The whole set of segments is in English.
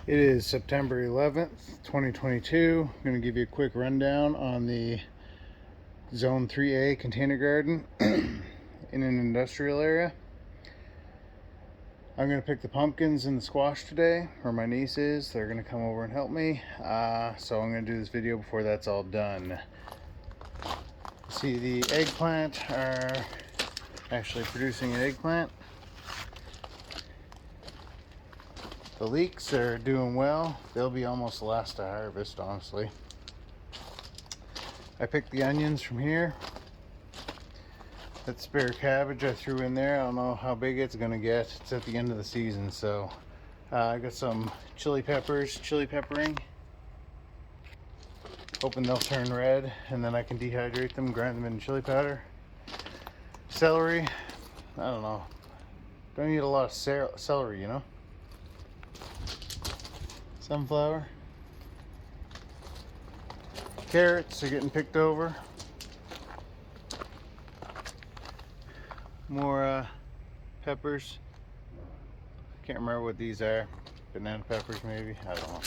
It is September 11th, 2022. I'm going to give you a quick rundown on the Zone 3A container garden in an industrial area. I'm going to pick the pumpkins and the squash today, where my niece is. They're going to come over and help me. So I'm going to do this video before that's all done. See, the eggplant are actually producing an eggplant. The leeks are doing well. They'll be almost the last to harvest, honestly. I picked the onions from here. That spare cabbage I threw in there, I don't know how big it's gonna get. It's at the end of the season, so I got some chili peppers, chili peppering. Hoping they'll turn red, and then I can dehydrate them, grind them into chili powder. Celery, I don't know. Don't eat a lot of celery, you know. Sunflower. Carrots are getting picked over. More peppers. Can't remember what these are. Banana peppers maybe, I don't know.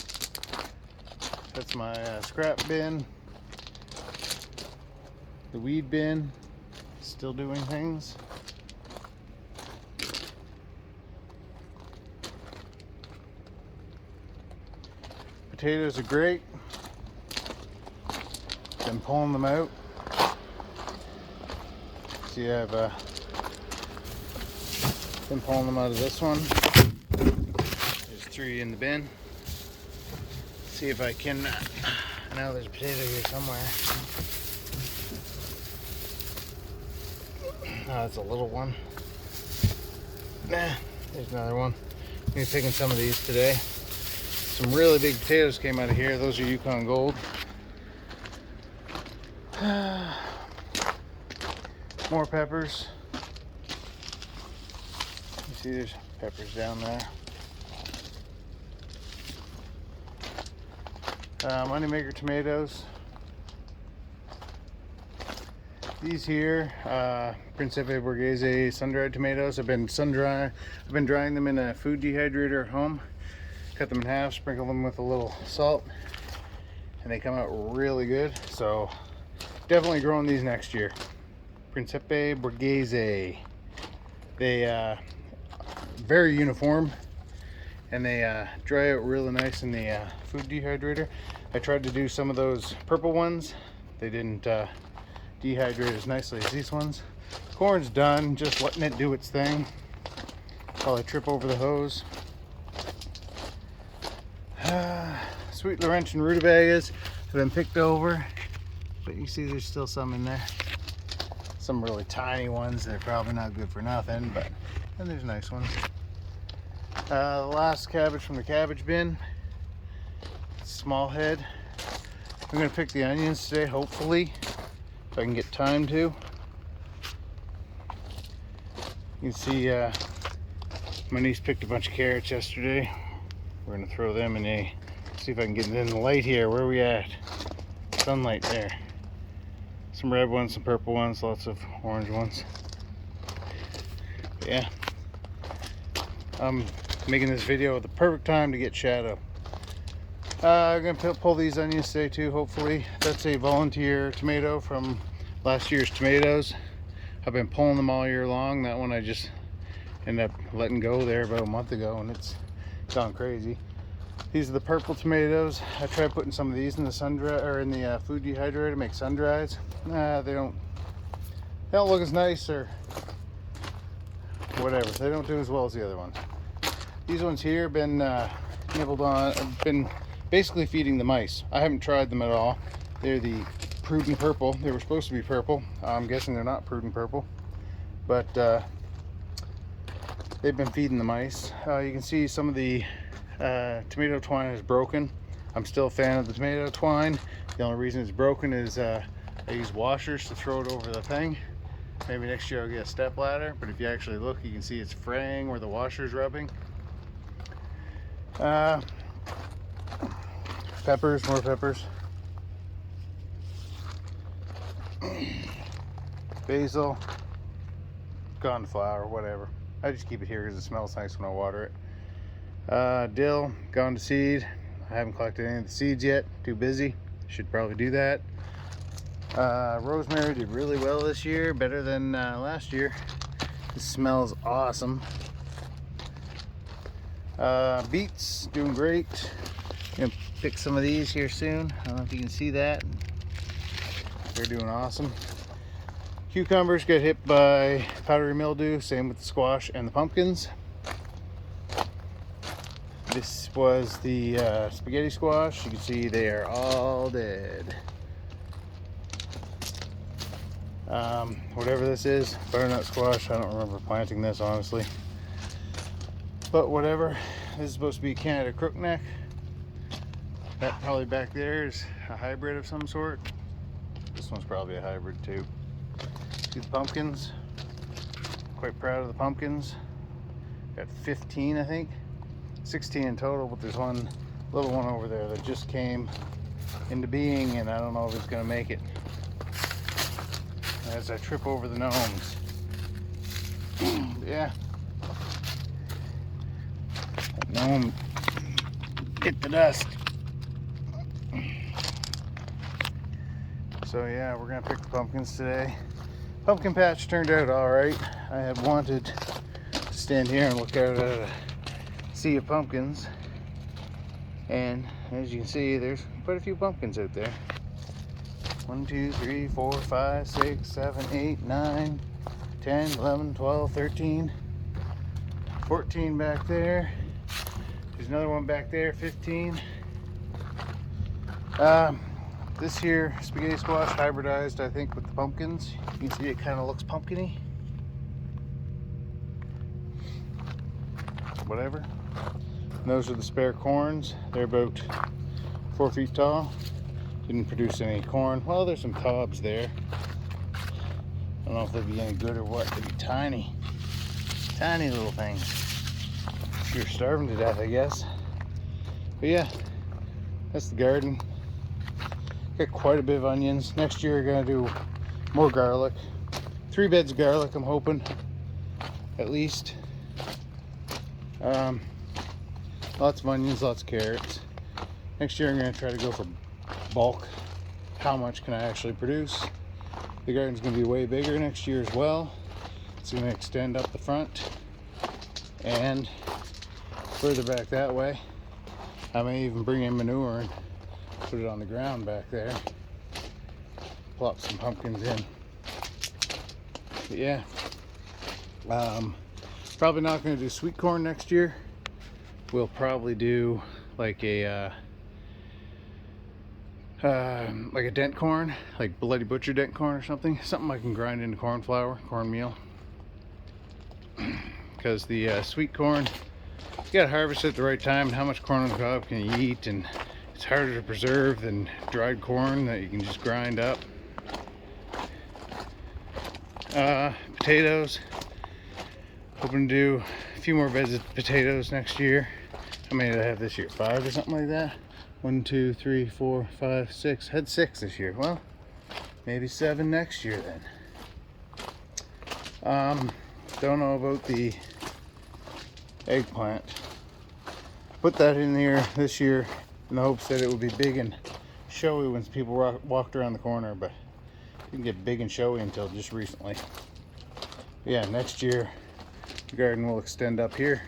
That's my scrap bin. The weed bin, still doing things. Potatoes are great. Been pulling them out. See, I've been pulling them out of this one. There's 3 in the bin. See if I can. I know there's a potato here somewhere. Oh, that's a little one. Nah, there's another one. I'm gonna be picking some of these today. Some really big potatoes came out of here. Those are Yukon Gold. More peppers. You see there's peppers down there. Moneymaker tomatoes. These here, Principe Borghese sun-dried tomatoes. I've been drying them in a food dehydrator at home. Cut them in half, sprinkle them with a little salt, and they come out really good. So definitely growing these next year. Principe Borghese. They very uniform, and they dry out really nice in the food dehydrator. I tried to do some of those purple ones. They didn't dehydrate as nicely as these ones. Corn's done, just letting it do its thing while I trip over the hose. Sweet Laurentian rutabagas have been picked over, but you see there's still some in there. Some really tiny ones that are probably not good for nothing, but and there's nice ones. The last cabbage from the cabbage bin, small head. I'm gonna pick the onions today, hopefully, if I can get time to. You can see my niece picked a bunch of carrots yesterday. We're gonna throw them in a, see if I can get it in the light here. Where are we at? Sunlight there. Some red ones, some purple ones, lots of orange ones. But yeah, I'm making this video at the perfect time to get shadow. I'm gonna pull these onions today too, hopefully. That's a volunteer tomato from last year's tomatoes. I've been pulling them all year long. That one I just ended up letting go there about a month ago, and it's gone crazy. These are the purple tomatoes. I tried putting some of these in the in the food dehydrator to make sun dries. They don't look as nice, or whatever. They don't do as well as the other ones. These ones here have been nibbled on. I've been basically feeding the mice. I haven't tried them at all. They're the Prudent Purple. They were supposed to be purple. I'm guessing they're not Prudent Purple, but they've been feeding the mice. You can see some of the tomato twine is broken. I'm still a fan of the tomato twine. The only reason it's broken is I use washers to throw it over the thing. Maybe next year I'll get a step ladder, but if you actually look, you can see it's fraying where the washer's rubbing. Peppers, more peppers. Basil, coneflower, whatever. I just keep it here because it smells nice when I water it. Dill, gone to seed. I haven't collected any of the seeds yet, too busy. Should probably do that. Rosemary did really well this year, better than last year. This smells awesome. Beets doing great. Gonna pick some of these here soon. I don't know if you can see that. They're doing awesome. Cucumbers got hit by powdery mildew, same with the squash and the pumpkins. This was the spaghetti squash. You can see they are all dead. Whatever this is, butternut squash, I don't remember planting this honestly. But whatever, this is supposed to be Canada crookneck. That probably back there is a hybrid of some sort. This one's probably a hybrid too. See the pumpkins? Quite proud of the pumpkins. Got 15, I think. 16 in total, but there's one little one over there that just came into being, and I don't know if it's gonna make it. As I trip over the gnomes. Yeah. That gnome hit the dust. So yeah, we're gonna pick the pumpkins today. Pumpkin patch turned out all right. I had wanted to stand here and look out at a sea of pumpkins, and as you can see, there's quite a few pumpkins out there. 1, 2, 3, 4, 5, 6, 7, 8, 9, 10, 11, 12, 13, 14 back there. There's another one back there, 15. This here spaghetti squash hybridized, I think, with the pumpkins. You can see it kind of looks pumpkin-y. Whatever. And those are the spare corns. They're about 4 feet tall. Didn't produce any corn. Well, there's some cobs there. I don't know if they'd be any good or what. They'd be tiny. Tiny little things. You're starving to death, I guess. But yeah, that's the garden. Got quite a bit of onions. Next year, we're gonna do more garlic. 3 beds of garlic, I'm hoping, at least. Lots of onions, lots of carrots. Next year, I'm gonna try to go for bulk. How much can I actually produce? The garden's gonna be way bigger next year as well. It's gonna extend up the front and further back that way. I may even bring in manure and put it on the ground back there. Plop some pumpkins in. But yeah, probably not going to do sweet corn next year. We'll probably do like a dent corn, like Bloody Butcher dent corn or something I can grind into corn flour, cornmeal. Because the sweet corn, you gotta harvest it at the right time. And how much corn on the cob can you eat? And it's harder to preserve than dried corn that you can just grind up. Potatoes. Hoping to do a few more beds of potatoes next year. How many did I have this year? 5 or something like that? 1, 2, 3, 4, 5, 6. I had 6 this year. Well, maybe 7 next year then. Don't know about the eggplant. Put that in there this year in the hopes that it would be big and showy when people walked around the corner, but didn't get big and showy until just recently. But yeah, next year the garden will extend up here,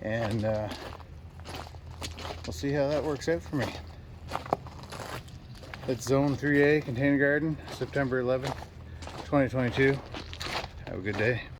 and we'll see how that works out for me. That's Zone 3A Container Garden, September 11th, 2022. Have a good day.